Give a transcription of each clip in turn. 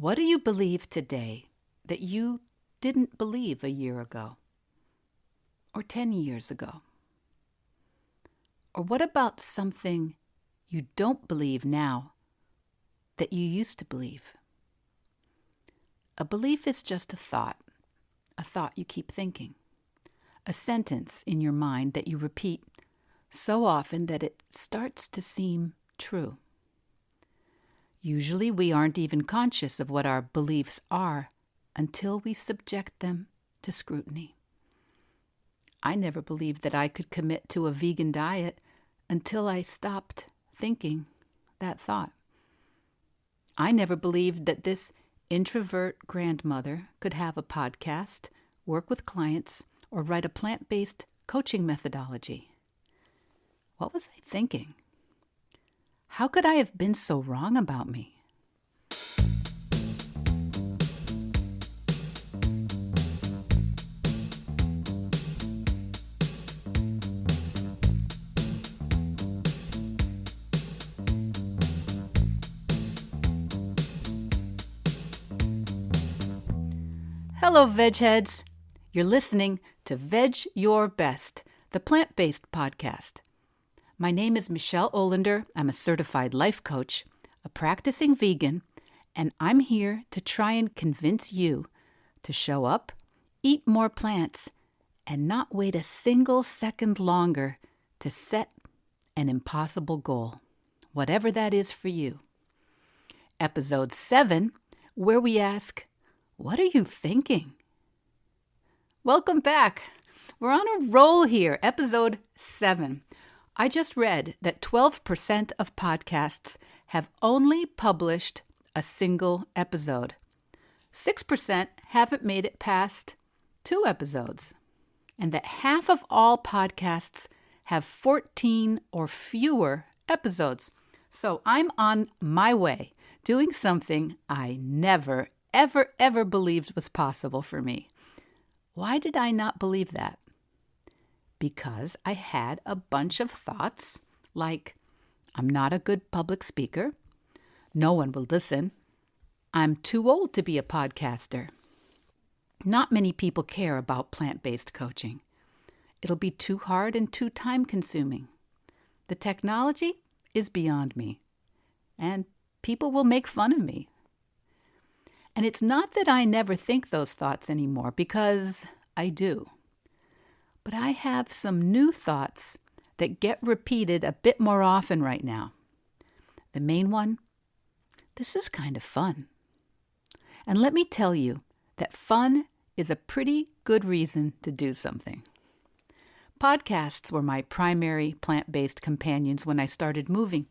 What do you believe today that you didn't believe a year ago? Or 10 years ago? Or what about something you don't believe now that you used to believe? A belief is just a thought you keep thinking, a sentence in your mind that you repeat so often that it starts to seem true. Usually we aren't even conscious of what our beliefs are until we subject them to scrutiny. I never believed that I could commit to a vegan diet until I stopped thinking that thought. I never believed that this introvert grandmother could have a podcast, work with clients, or write a plant-based coaching methodology. What was I thinking? How could I have been so wrong about me? Hello, Veg Heads. You're listening to Veg Your Best, the plant-based podcast. My name is Michelle Olander. I'm a certified life coach, a practicing vegan, and I'm here to try and convince you to show up, eat more plants, and not wait a single second longer to set an impossible goal, whatever that is for you. Episode 7, where we ask, what are you thinking? Welcome back. We're on a roll here, episode 7. I just read that 12% of podcasts have only published a single episode. 6% haven't made it past 2 episodes. And that half of all podcasts have 14 or fewer episodes. So I'm on my way, doing something I never, ever believed was possible for me. Why did I not believe that? Because I had a bunch of thoughts like, I'm not a good public speaker. No one will listen. I'm too old to be a podcaster. Not many people care about plant-based coaching. It'll be too hard and too time-consuming. The technology is beyond me, and people will make fun of me. And it's not that I never think those thoughts anymore, because I do. But I have some new thoughts that get repeated a bit more often right now. The main one, this is kind of fun. And let me tell you that fun is a pretty good reason to do something. Podcasts were my primary plant-based companions when I started moving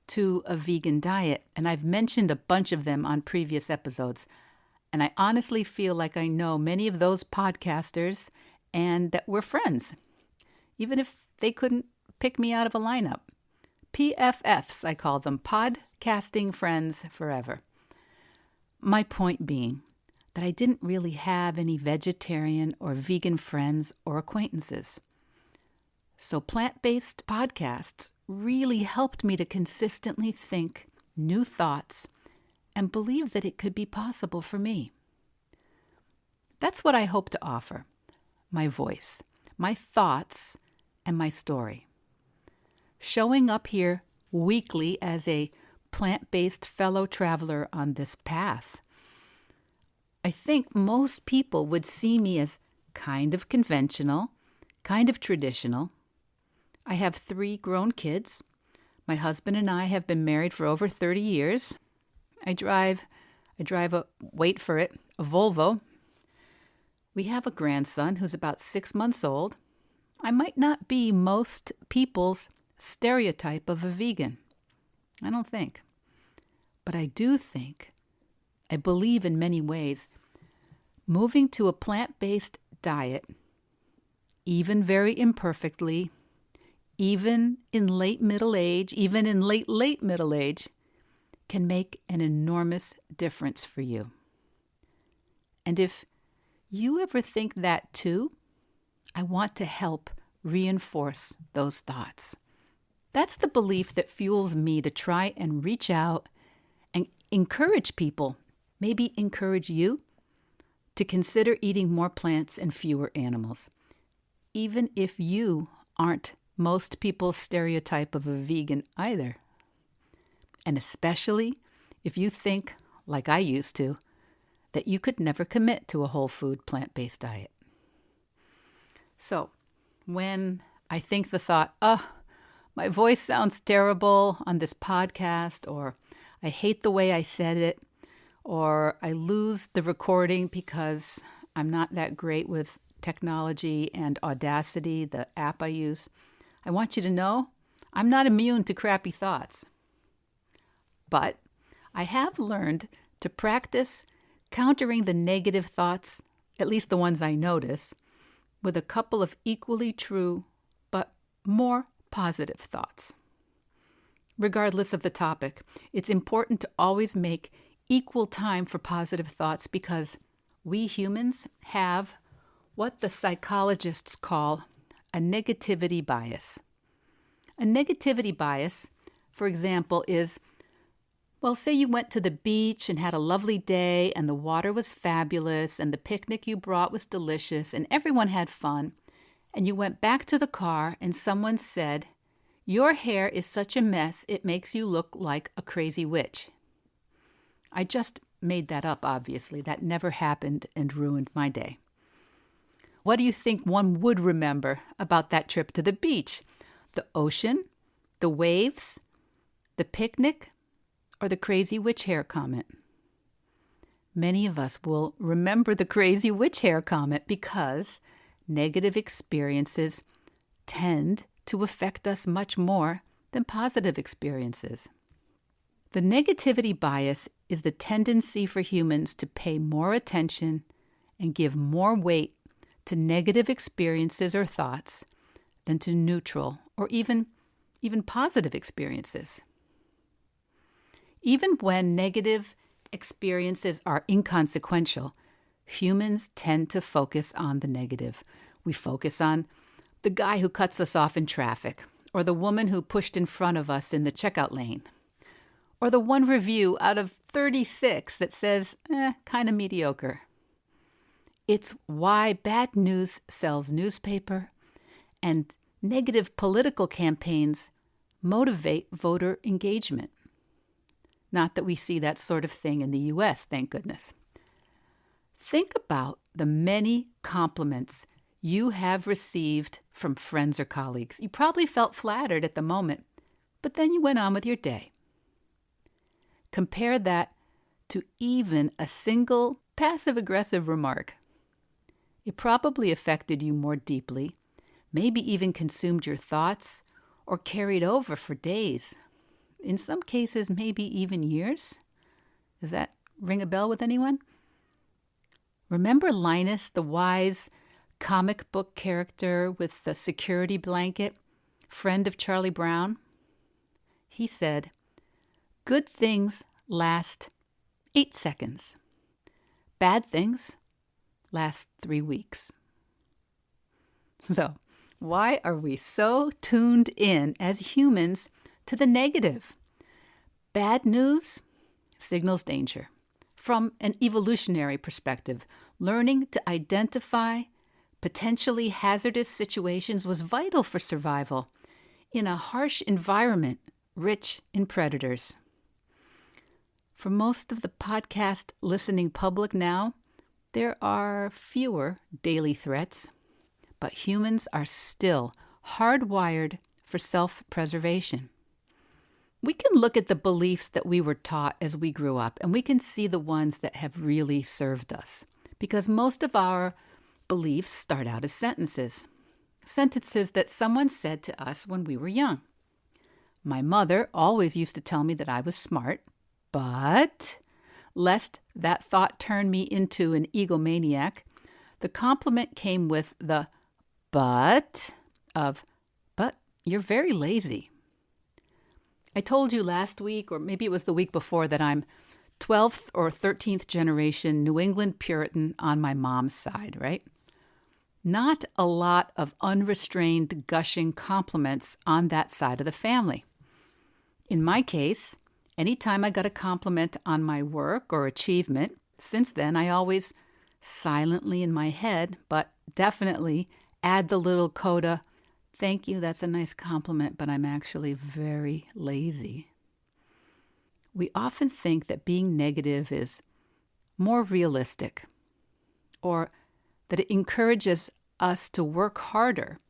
to a vegan diet, and I've mentioned a bunch of them on previous episodes. And I honestly feel like I know many of those podcasters and that we're friends, even if they couldn't pick me out of a lineup. PFFs, I call them, podcasting friends forever. My point being that I didn't really have any vegetarian or vegan friends or acquaintances. So plant-based podcasts really helped me to consistently think new thoughts and believe that it could be possible for me. That's what I hope to offer. My voice, my thoughts, and my story. Showing up here weekly as a plant-based fellow traveler on this path. I think most people would see me as kind of conventional, kind of traditional. I have 3 grown kids. My husband and I have been married for over 30 years. I drive wait for it, a Volvo. We have a grandson who's about 6 months old. I might not be most people's stereotype of a vegan. I don't think. But I do think, I believe in many ways, moving to a plant-based diet, even very imperfectly, even in late middle age, even in late middle age, can make an enormous difference for you. And if you ever think that too, I want to help reinforce those thoughts. That's the belief that fuels me to try and reach out and encourage people maybe encourage you to consider eating more plants and fewer animals, even if you aren't most people's stereotype of a vegan either. And especially if you think, like I used to, that you could never commit to a whole food plant-based diet. So, when I think the thought, my voice sounds terrible on this podcast, or I hate the way I said it, or I lose the recording because I'm not that great with technology and Audacity, the app I use, I want you to know I'm not immune to crappy thoughts. But I have learned to practice countering the negative thoughts, at least the ones I notice, with a couple of equally true but more positive thoughts. Regardless of the topic, it's important to always make equal time for positive thoughts because we humans have what the psychologists call a negativity bias. A negativity bias, for example, is, well, say you went to the beach and had a lovely day and the water was fabulous and the picnic you brought was delicious and everyone had fun, and you went back to the car and someone said, "Your hair is such a mess, it makes you look like a crazy witch." I just made that up, obviously. That never happened and ruined my day. What do you think one would remember about that trip to the beach? The ocean, the waves, the picnic, or the crazy witch hair comment? Many of us will remember the crazy witch hair comment because negative experiences tend to affect us much more than positive experiences. The negativity bias is the tendency for humans to pay more attention and give more weight to negative experiences or thoughts than to neutral or even positive experiences. Even when negative experiences are inconsequential, humans tend to focus on the negative. We focus on the guy who cuts us off in traffic, or the woman who pushed in front of us in the checkout lane, or the one review out of 36 that says, kind of mediocre. It's why bad news sells newspaper and negative political campaigns motivate voter engagement. Not that we see that sort of thing in the U.S., thank goodness. Think about the many compliments you have received from friends or colleagues. You probably felt flattered at the moment, but then you went on with your day. Compare that to even a single passive-aggressive remark. It probably affected you more deeply, maybe even consumed your thoughts or carried over for days. In some cases, maybe even years. Does that ring a bell with anyone? Remember Linus, the wise comic book character with the security blanket, friend of Charlie Brown? He said, "Good things last 8 seconds. Bad things last 3 weeks." So, why are we so tuned in as humans to the negative? Bad news signals danger. From an evolutionary perspective, learning to identify potentially hazardous situations was vital for survival in a harsh environment rich in predators. For most of the podcast listening public now, there are fewer daily threats, but humans are still hardwired for self-preservation. We can look at the beliefs that we were taught as we grew up, and we can see the ones that have really served us, because most of our beliefs start out as sentences that someone said to us when we were young. My mother always used to tell me that I was smart, but lest that thought turn me into an egomaniac, the compliment came with the but of, "But you're very lazy." I told you last week, or maybe it was the week before, that I'm 12th or 13th generation New England Puritan on my mom's side, right? Not a lot of unrestrained gushing compliments on that side of the family. In my case, Anytime I got a compliment on my work or achievement, since then I always silently in my head, but definitely add the little coda, "Thank you, that's a nice compliment, but I'm actually very lazy." We often think that being negative is more realistic, or that it encourages us to work harder,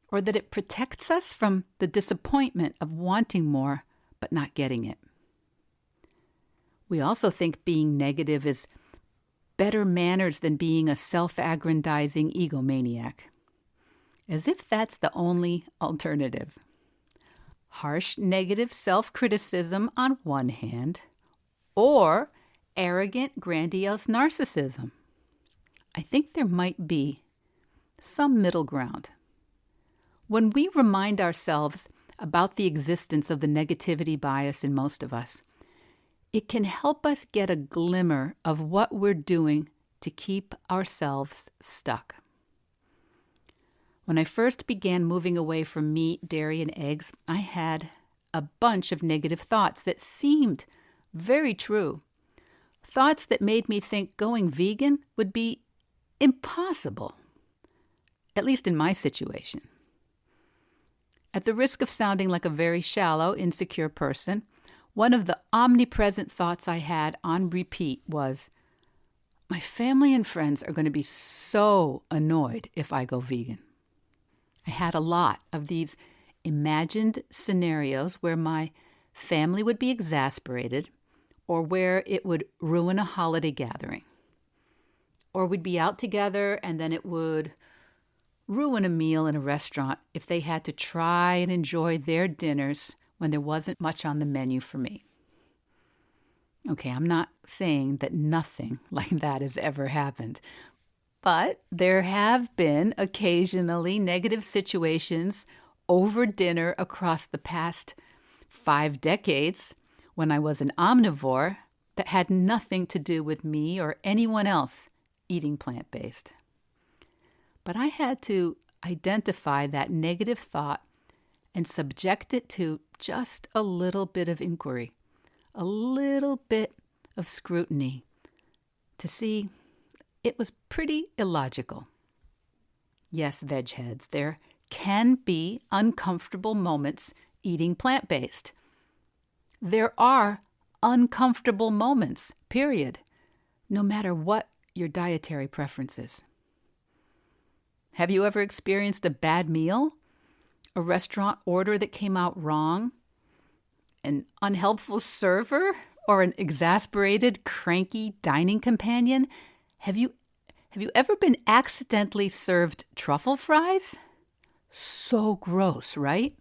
or that it protects us from the disappointment of wanting more but not getting it. We also think being negative is better manners than being a self-aggrandizing egomaniac, as if that's the only alternative. Harsh negative self-criticism on one hand, or arrogant, grandiose narcissism. I think there might be some middle ground. When we remind ourselves about the existence of the negativity bias in most of us, it can help us get a glimmer of what we're doing to keep ourselves stuck. When I first began moving away from meat, dairy, and eggs, I had a bunch of negative thoughts that seemed very true. Thoughts that made me think going vegan would be impossible, at least in my situation. At the risk of sounding like a very shallow, insecure person, one of the omnipresent thoughts I had on repeat was, my family and friends are going to be so annoyed if I go vegan. I had a lot of these imagined scenarios where my family would be exasperated, or where it would ruin a holiday gathering. Or we'd be out together and then it would ruin a meal in a restaurant if they had to try and enjoy their dinners when there wasn't much on the menu for me. Okay, I'm not saying that nothing like that has ever happened, but there have been occasionally negative situations over dinner across the past 5 decades when I was an omnivore that had nothing to do with me or anyone else eating plant-based. But I had to identify that negative thought and subject it to just a little bit of inquiry, a little bit of scrutiny to see it was pretty illogical. Yes, veg heads, there can be uncomfortable moments eating plant-based. There are uncomfortable moments, period, no matter what your dietary preferences. Have you ever experienced a bad meal? A restaurant order that came out wrong? An unhelpful server? Or an exasperated, cranky dining companion? Have you ever been accidentally served truffle fries? So gross, right?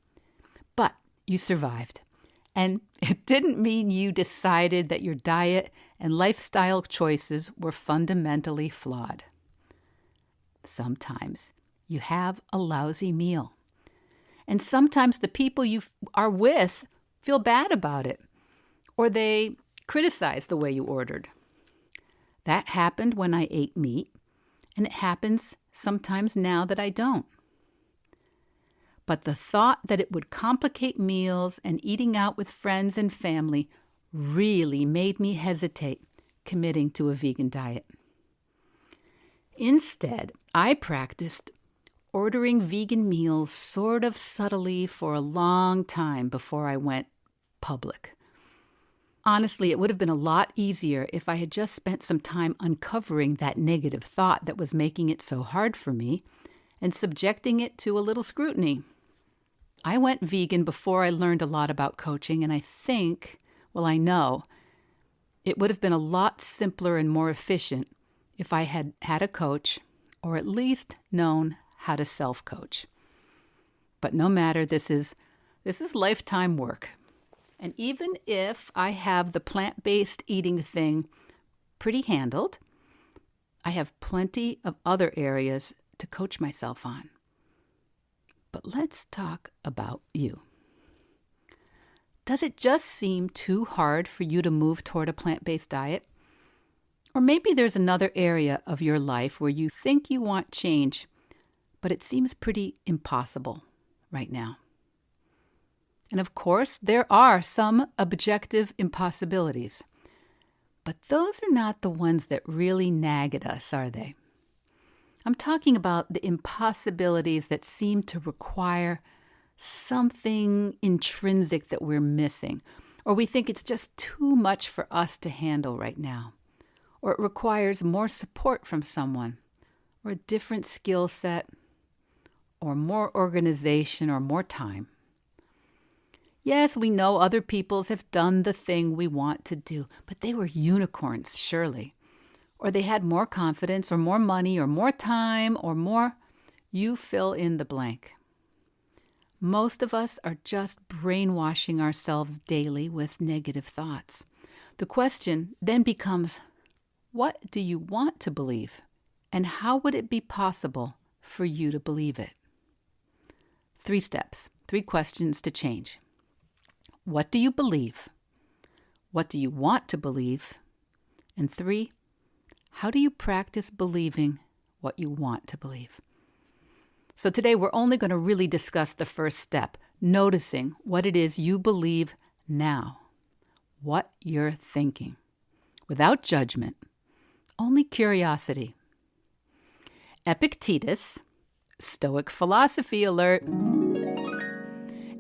But you survived. And it didn't mean you decided that your diet and lifestyle choices were fundamentally flawed. Sometimes you have a lousy meal. And sometimes the people you are with feel bad about it, or they criticize the way you ordered. That happened when I ate meat, and it happens sometimes now that I don't. But the thought that it would complicate meals and eating out with friends and family really made me hesitate committing to a vegan diet. Instead, I practiced ordering vegan meals sort of subtly for a long time before I went public. Honestly, it would have been a lot easier if I had just spent some time uncovering that negative thought that was making it so hard for me and subjecting it to a little scrutiny. I went vegan before I learned a lot about coaching, and I know, it would have been a lot simpler and more efficient if I had had a coach, or at least known how to self-coach. But no matter, this is lifetime work. And even if I have the plant-based eating thing pretty handled, I have plenty of other areas to coach myself on. But let's talk about you. Does it just seem too hard for you to move toward a plant-based diet? Or maybe there's another area of your life where you think you want change, but it seems pretty impossible right now. And of course, there are some objective impossibilities. But those are not the ones that really nag at us, are they? I'm talking about the impossibilities that seem to require something intrinsic that we're missing, or we think it's just too much for us to handle right now, or it requires more support from someone, or a different skill set, or more organization, or more time. Yes, we know other peoples have done the thing we want to do, but they were unicorns, surely. Or they had more confidence, or more money, or more time, or more. You fill in the blank. Most of us are just brainwashing ourselves daily with negative thoughts. The question then becomes, what do you want to believe? And how would it be possible for you to believe it? 3 steps, 3 questions to change. What do you believe? What do you want to believe? And 3, how do you practice believing what you want to believe? So today we're only going to really discuss the first step, noticing what it is you believe now, what you're thinking, without judgment, only curiosity. Epictetus, Stoic philosophy alert.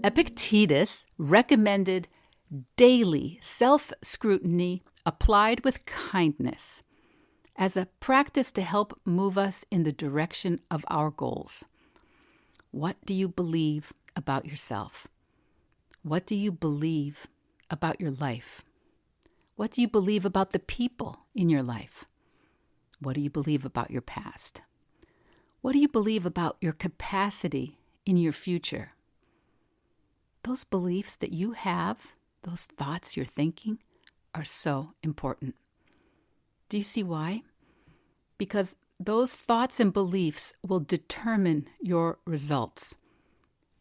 Epictetus recommended daily self-scrutiny applied with kindness as a practice to help move us in the direction of our goals. What do you believe about yourself? What do you believe about your life? What do you believe about the people in your life? What do you believe about your past? What do you believe about your capacity in your future? Those beliefs that you have, those thoughts you're thinking, are so important. Do you see why? Because those thoughts and beliefs will determine your results,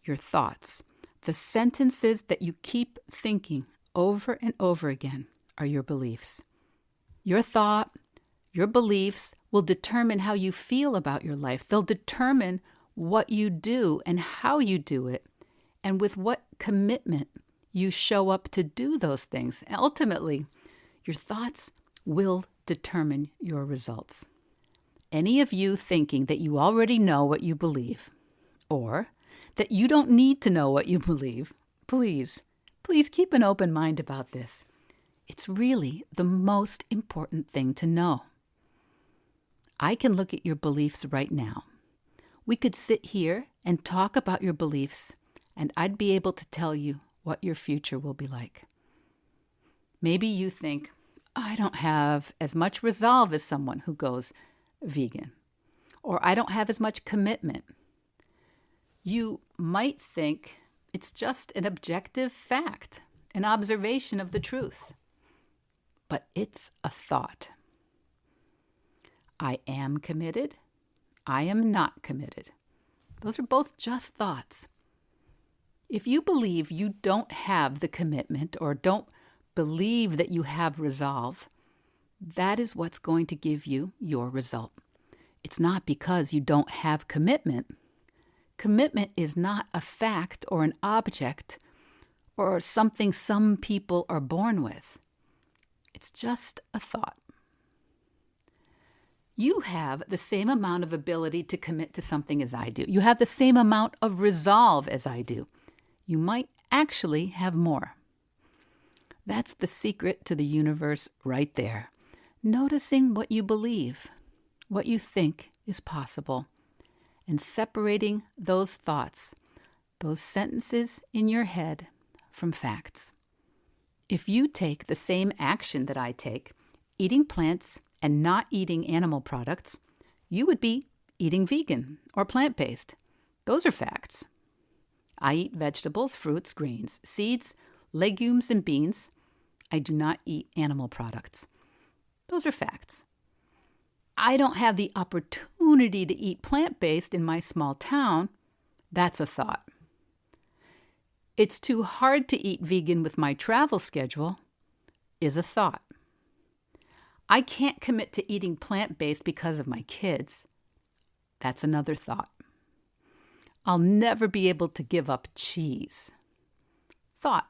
your thoughts. The sentences that you keep thinking over and over again are your beliefs. Your thought, your beliefs will determine how you feel about your life. They'll determine what you do and how you do it, and with what commitment you show up to do those things. And ultimately, your thoughts will determine your results. Any of you thinking that you already know what you believe, or that you don't need to know what you believe, please keep an open mind about this. It's really the most important thing to know. I can look at your beliefs right now. We could sit here and talk about your beliefs, and I'd be able to tell you what your future will be like. Maybe you think, I don't have as much resolve as someone who goes vegan, or I don't have as much commitment. You might think it's just an objective fact, an observation of the truth, but it's a thought. I am committed. I am not committed. Those are both just thoughts. If you believe you don't have the commitment or don't believe that you have resolve, that is what's going to give you your result. It's not because you don't have commitment. Commitment is not a fact or an object or something some people are born with. It's just a thought. You have the same amount of ability to commit to something as I do. You have the same amount of resolve as I do. You might actually have more. That's the secret to the universe right there. Noticing what you believe, what you think is possible, and separating those thoughts, those sentences in your head, from facts. If you take the same action that I take, eating plants and not eating animal products, you would be eating vegan or plant-based. Those are facts. I eat vegetables, fruits, grains, seeds, legumes, and beans. I do not eat animal products. Those are facts. I don't have the opportunity to eat plant-based in my small town. That's a thought. It's too hard to eat vegan with my travel schedule is a thought. I can't commit to eating plant-based because of my kids. That's another thought. I'll never be able to give up cheese. thought.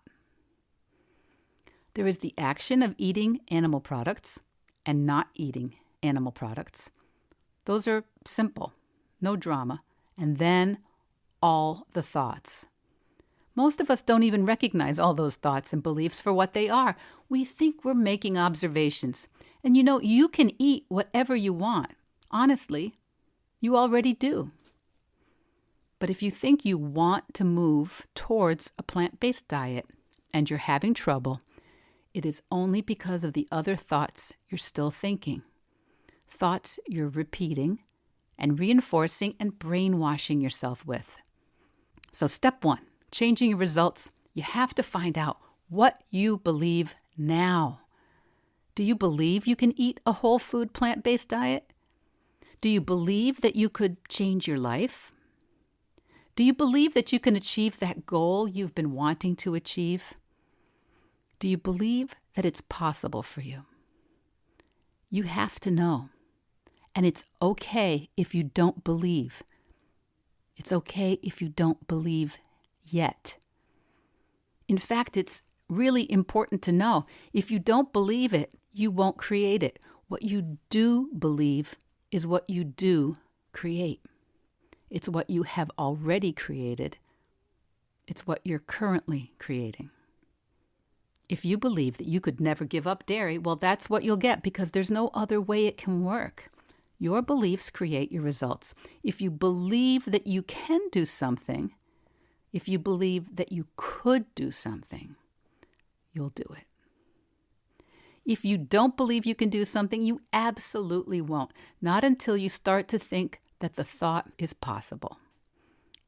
There is the action of eating animal products and not eating animal products. Those are simple, no drama. And then all the thoughts. Most of us don't even recognize all those thoughts and beliefs for what they are. We think we're making observations. And you can eat whatever you want. Honestly, you already do. But if you think you want to move towards a plant-based diet and you're having trouble, it is only because of the other thoughts you're still thinking. Thoughts you're repeating and reinforcing and brainwashing yourself with. So step 1, changing your results, you have to find out what you believe now. Do you believe you can eat a whole food plant-based diet? Do you believe that you could change your life? Do you believe that you can achieve that goal you've been wanting to achieve? Do you believe that it's possible for you? You have to know. And it's okay if you don't believe. It's okay if you don't believe yet. In fact, it's really important to know. If you don't believe it, you won't create it. What you do believe is what you do create. It's what you have already created. It's what you're currently creating. If you believe that you could never give up dairy, well, that's what you'll get because there's no other way it can work. Your beliefs create your results. If you believe that you can do something, if you believe that you could do something, you'll do it. If you don't believe you can do something, you absolutely won't. Not until you start to think that the thought is possible.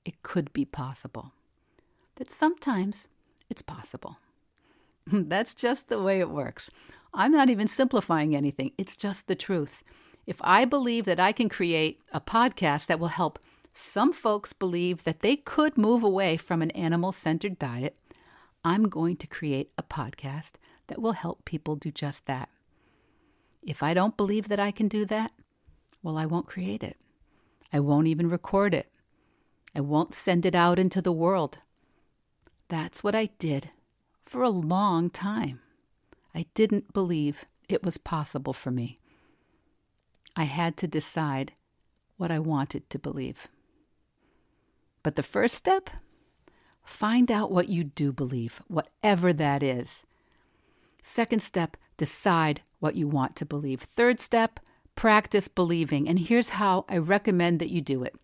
It could be possible. That sometimes it's possible. That's just the way it works. I'm not even simplifying anything. It's just the truth. If I believe that I can create a podcast that will help some folks believe that they could move away from an animal-centered diet, I'm going to create a podcast that will help people do just that. If I don't believe that I can do that, well, I won't create it. I won't even record it. I won't send it out into the world. That's what I did for a long time. I didn't believe it was possible for me. I had to decide what I wanted to believe. But the first step, find out what you do believe, whatever that is. Second step, decide what you want to believe. Third step, practice believing. And here's how I recommend that you do it.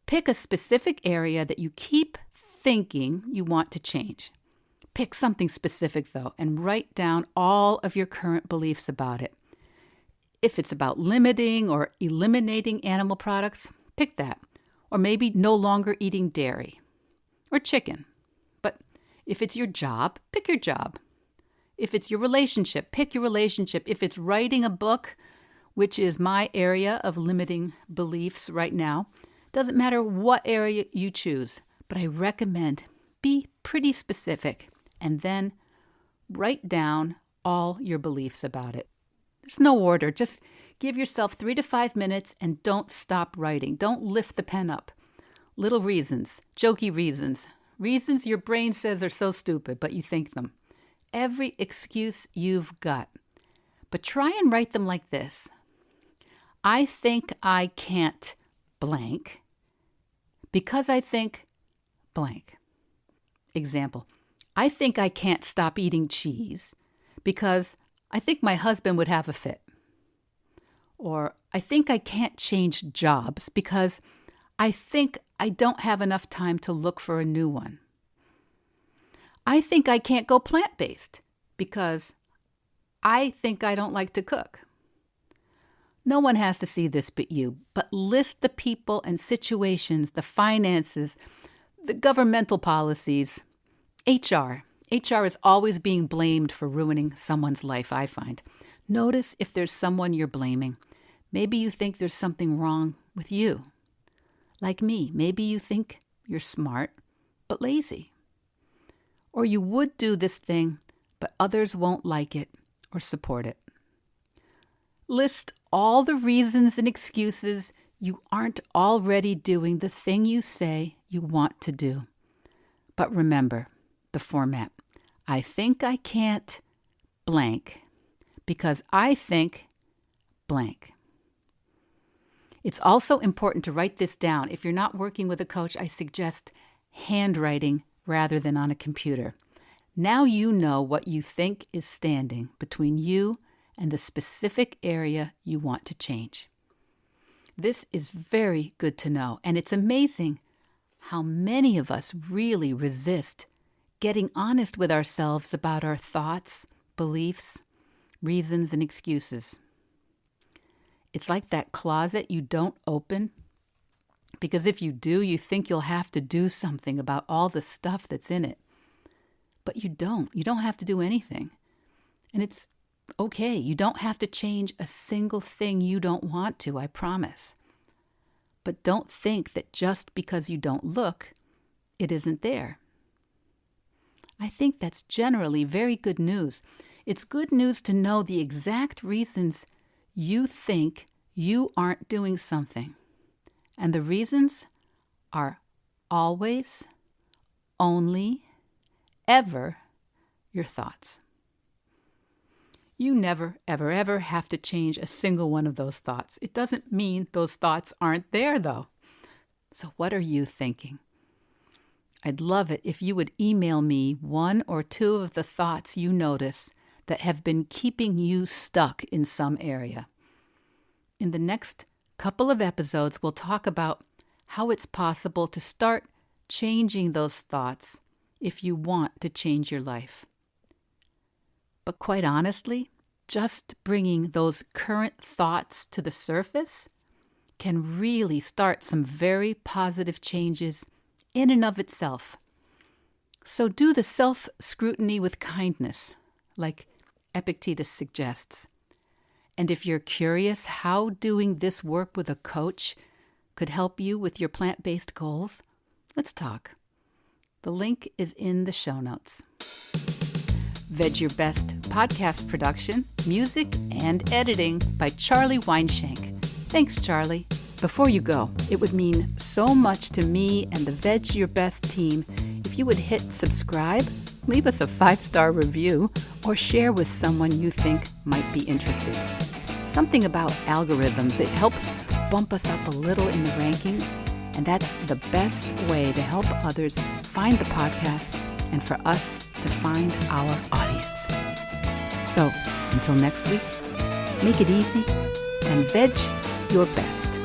Pick a specific area that you keep thinking you want to change. Pick something specific, though, and write down all of your current beliefs about it. If it's about limiting or eliminating animal products, pick that. Or maybe no longer eating dairy or chicken. But if it's your job, pick your job. If it's your relationship, pick your relationship. If it's writing a book, which is my area of limiting beliefs right now, doesn't matter what area you choose, but I recommend be pretty specific and then write down all your beliefs about it. There's no order. Just give yourself 3 to 5 minutes and don't stop writing. Don't lift the pen up. Little reasons, jokey reasons, reasons your brain says are so stupid, but you think them. Every excuse you've got. But try and write them like this. I think I can't blank because I think blank. Example, I think I can't stop eating cheese because I think my husband would have a fit. Or I think I can't change jobs because I think I don't have enough time to look for a new one. I think I can't go plant-based because I think I don't like to cook. No one has to see this but you, but list the people and situations, the finances, the governmental policies, HR. HR is always being blamed for ruining someone's life, I find. Notice if there's someone you're blaming. Maybe you think there's something wrong with you. Like me, maybe you think you're smart but lazy. Or you would do this thing, but others won't like it or support it. List all the reasons and excuses you aren't already doing the thing you say you want to do. But remember, the format. I think I can't blank because I think blank. It's also important to write this down. If you're not working with a coach, I suggest handwriting rather than on a computer. Now you know what you think is standing between you and the specific area you want to change. This is very good to know, and it's amazing how many of us really resist getting honest with ourselves about our thoughts, beliefs, reasons, and excuses. It's like that closet you don't open, because if you do, you think you'll have to do something about all the stuff that's in it. But you don't. You don't have to do anything. And it's okay. You don't have to change a single thing you don't want to, I promise. But don't think that just because you don't look, it isn't there. I think that's generally very good news. It's good news to know the exact reasons you think you aren't doing something. And the reasons are always, only, ever your thoughts. You never, ever, ever have to change a single one of those thoughts. It doesn't mean those thoughts aren't there, though. So what are you thinking? I'd love it if you would email me one or two of the thoughts you notice that have been keeping you stuck in some area. In the next couple of episodes, we'll talk about how it's possible to start changing those thoughts if you want to change your life. But quite honestly, just bringing those current thoughts to the surface can really start some very positive changes in and of itself. So do the self-scrutiny with kindness, like Epictetus suggests. And if you're curious how doing this work with a coach could help you with your plant-based goals, let's talk. The link is in the show notes. Veg Your Best podcast production, music, and editing by Charlie Weinshank. Thanks, Charlie. Before you go, it would mean so much to me and the Veg Your Best team if you would hit subscribe, leave us a 5-star review, or share with someone you think might be interested. Something about algorithms, it helps bump us up a little in the rankings, and that's the best way to help others find the podcast and for us to find our audience. So, until next week, make it easy and veg your best.